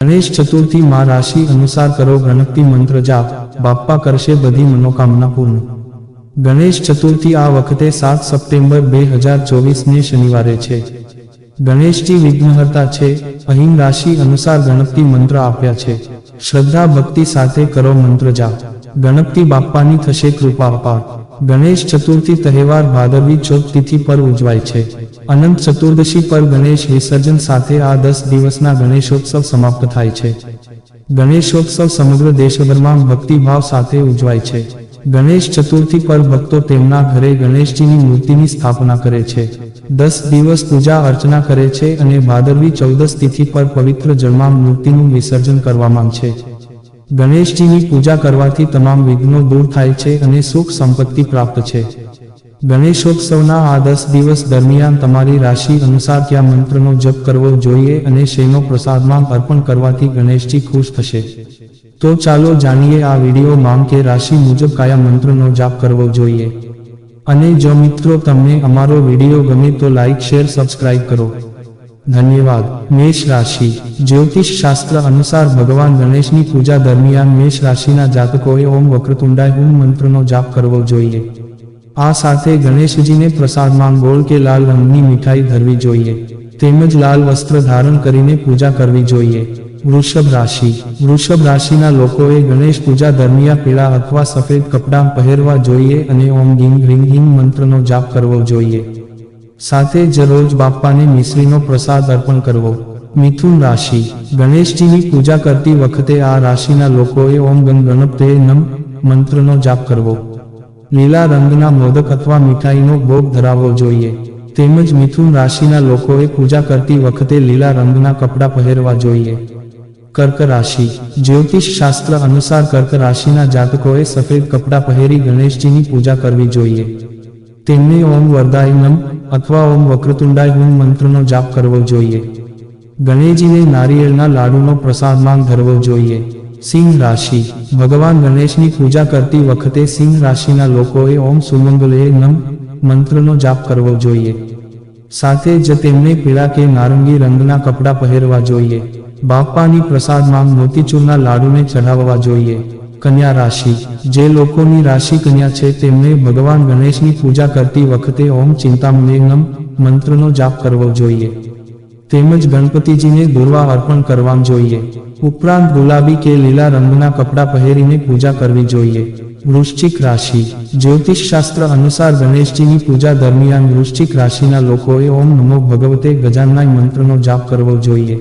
ગણેશ ચતુર્થી માં રાશિ અનુસાર કરો ગણપતિ મંત્ર જાપ, બાપ્પા કરશે બધી મનોકામના પૂર્ણ। ગણેશ ચતુર્થી આ વખતે 7 સપ્ટેમ્બર 2024 ને શનિવારે છે। ગણેશજી વિઘ્નહર્તા છે। અહીં રાશિ અનુસાર ગણપતિ મંત્ર આપ્યા છે। શ્રદ્ધા ભક્તિ સાથે કરો મંત્ર જાપ, ગણપતિ બાપ્પાની થશે કૃપા અપાર। ગણેશ ચતુર્થી તહેવાર ભાદરવી ચોથ તિથિ પર ઉજવાય છે। અનંત ચતુર્દશી પર ગણેશ વિસર્જન સાથે આ 10 દિવસના ગણેશોત્સવ સમાપ્ત થાય છે। ગણેશોત્સવ સમગ્ર દેશભરમાં ભક્તિભાવ સાથે ઉજવાય છે। ગણેશ ચતુર્થી પર ભક્તો તેમના ઘરે ગણેશજીની મૂર્તિની સ્થાપના કરે છે। 10 દિવસ પૂજા અર્ચના કરે છે અને ભાદરવી ચૌદસ તિથિ પર પવિત્ર જળમાં મૂર્તિનું વિસર્જન કરવામાં છે। ગણેશજીની પૂજા કરવાથી તમામ વિઘ્નો દૂર થાય છે અને સુખ સંપત્તિ પ્રાપ્ત છે। ગણેશોત્સવના આ 10 દિવસ દરમિયાન તમારી રાશિ અનુસાર કયા મંત્રનો જપ કરવો જોઈએ અને શેનો પ્રસાદમાં અર્પણ કરવાથી ગણેશજી ખુશ થશે, તો ચાલો જાણીએ આ વિડીયોમાં કે રાશિ મુજબ કયા મંત્રનો જાપ કરવો જોઈએ। અને જો મિત્રો તમને અમારો વિડીયો ગમે તો લાઈક શેર સબસ્ક્રાઇબ કરો। ધન્યવાદ। મેષ રાશિ। જ્યોતિષ શાસ્ત્ર અનુસાર ભગવાન ગણેશની પૂજા દરમિયાન મેષ રાશિના જાતકોએ ઓમ વક્રતુંડાય હુમ મંત્રનો જાપ કરવો જોઈએ। આ સાથે ગણેશજીને પ્રસાદમાં ગોળ કે લાલ રંગની મીઠાઈ ધરવી જોઈએ, તેમજ લાલ વસ્ત્ર ધારણ કરીને પૂજા કરવી જોઈએ। વૃષભ રાશિ। વૃષભ રાશિના લોકોએ ગણેશ પૂજા દરમિયાન પીળા અથવા સફેદ કપડાં પહેરવા જોઈએ અને ઓમ ગીમ હ્રીમ હિમ મંત્રનો જાપ કરવો જોઈએ। સાથે જ રોજ બાપ્પાને મિશ્રીનો પ્રસાદ અર્પણ કરવો। મિથુન રાશિ। ગણેશજીની પૂજા કરતી વખતે આ રાશિના લોકોએ ઓમ ગણ ગણપતે નમ મંત્રનો જાપ કરવો। લીલા રંગના મોદક અથવા મીઠાઈનો ભોગ ધરાવવો જોઈએ। તેમજ મિથુન રાશિના લોકોએ પૂજા કરતી વખતે લીલા રંગના કપડાં પહેરવા જોઈએ। કર્ક રાશિ। જ્યોતિષ શાસ્ત્ર અનુસાર કર્ક રાશિના જાતકોએ સફેદ કપડાં પહેરી ગણેશજીની પૂજા કરવી જોઈએ। તેમને ઓમ વરદાય નમ અથવા ઓમ વક્રતુંડાય હુમ મંત્રનો જાપ કરવો જોઈએ। ગણેશજીને નારિયેળના લાડુનો પ્રસાદમાં ધરવો જોઈએ। સિંહ રાશિ। ભગવાન ગણેશની પૂજા કરતી વખતે સિંહ રાશિના લોકોએ ઓમ સુમંગલે નમ મંત્રનો જાપ કરવો જોઈએ। સાથે જ તેમને પીળા કે નારંગી રંગના કપડાં પહેરવા જોઈએ। બાપ્પાની પ્રસાદમાં મોતીચૂરના લાડુને ચઢાવવા જોઈએ। કન્યા રાશિ। જે લોકોની રાશિ કન્યા છે તેમને ભગવાન ગણેશની પૂજા કરતી વખતે ઓમ ચિંતામણે નમ મંત્રનો જાપ કરવો જોઈએ। તેમજ ગણપતિજીને દુર્વા અર્પણ કરવા જોઈએ। ઉપરાંત ગુલાબી કે લીલા રંગના કપડાં પહેરીને પૂજા કરવી જોઈએ। વૃશ્ચિક રાશિ। જ્યોતિષ શાસ્ત્ર અનુસાર ગણેશજીની પૂજા દરમિયાન વૃશ્ચિક રાશિના લોકોએ ઓમ નમો ભગવતે ગજાનનાય મંત્રનો જાપ કરવો જોઈએ।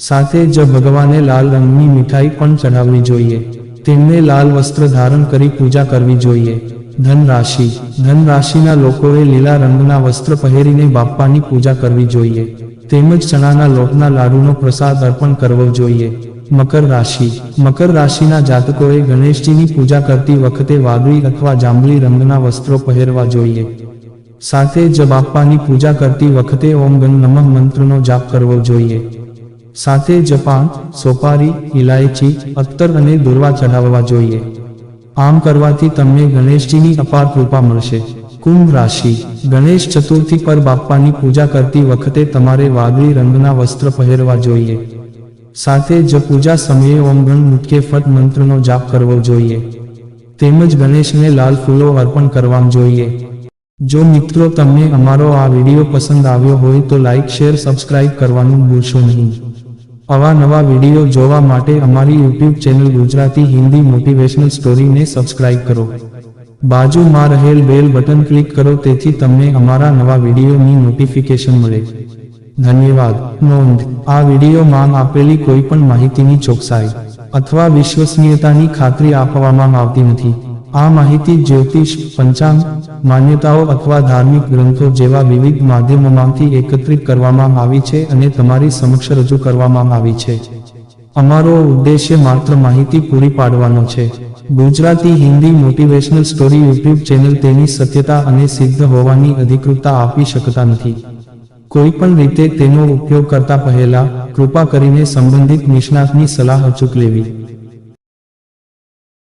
સાથે જ ભગવાને લાલ રંગની મીઠાઈ પણ ચઢાવવી જોઈએ। તેમને લાલ વસ્ત્ર ધારણ કરી પૂજા કરવી જોઈએ। ધન રાશિ। ધન રાશિના લોકોએ લીલા રંગના વસ્ત્ર પહેરીને બાપ્પાની પૂજા કરવી જોઈએ। તેમજ ચણાના લોટના લાડુનો પ્રસાદ અર્પણ કરવો જોઈએ। મકર રાશિ। મકર રાશિના જાતકોએ ગણેશજીની પૂજા કરતી વખતે વાદળી અથવા જાંબલી રંગના વસ્ત્રો પહેરવા જોઈએ। સાથે જ બાપ્પાની પૂજા કરતી વખતે ઓમ ગણ નમઃ મંત્રનો જાપ કરવો જોઈએ। સાથે જ પાન, સોપારી, ઇલાયચી, અત્તર અને દુર્વા ચઢાવવા જોઈએ। આમ કરવાથી તમને ગણેશજીની અપાર કૃપા મળશે। કુંભ રાશિ। ગણેશ ચતુર્થી પર બાપ્પાની પૂજા કરતી વખતે તમારે વાદળી રંગના વસ્ત્ર પહેરવા જોઈએ। સાથે જ પૂજા સમયે ઓમ ગણ મુખ્ય ફટ મંત્રનો જાપ કરવો જોઈએ। તેમજ ગણેશને લાલ ફૂલો અર્પણ કરવા જોઈએ। જો મિત્રો તમને અમારો આ વિડીયો પસંદ આવ્યો હોય તો લાઈક શેર સબસ્ક્રાઇબ કરવાનું ભૂલશો નહીં। આવા નવા વિડીયો જોવા માટે અમારી YouTube channel Gujarati Hindi motivational સ્ટોરીને સબસ્ક્રાઇબ કરો। બાજુમાં રહેલ બેલ બટન ક્લિક કરો તેથી તમને અમારા નવા વિડીયોની નોટિફિકેશન મળે। ધન્યવાદ। નોંધ: આ વિડીયોમાં આપેલી કોઈ પણ માહિતીની ચોકસાઈ અથવા વિશ્વસનીયતાની ખાતરી આપવામાં આવતી નથી। આ માહિતી જ્યોતિષ, પંચાંગ, માન્યતાઓ અથવા ધાર્મિક ગ્રંથો જેવા વિવિધ માધ્યમોમાંથી એકત્રિત કરવામાં આવી છે અને તમારી સમક્ષ રજૂ કરવામાં આવી છે। અમારો ઉદ્દેશ્ય માત્ર માહિતી પૂરી પાડવાનો છે। Gujarati Hindi motivational story YouTube channel તેની સત્યતા અને સિદ્ધ હોવાની અધિકૃતતા આપી શકતા નથી। કોઈ પણ રીતે તેનો ઉપયોગ કરતા પહેલા કૃપા કરીને સંબંધિત નિષ્ણાતની સલાહ અચૂક લેવી।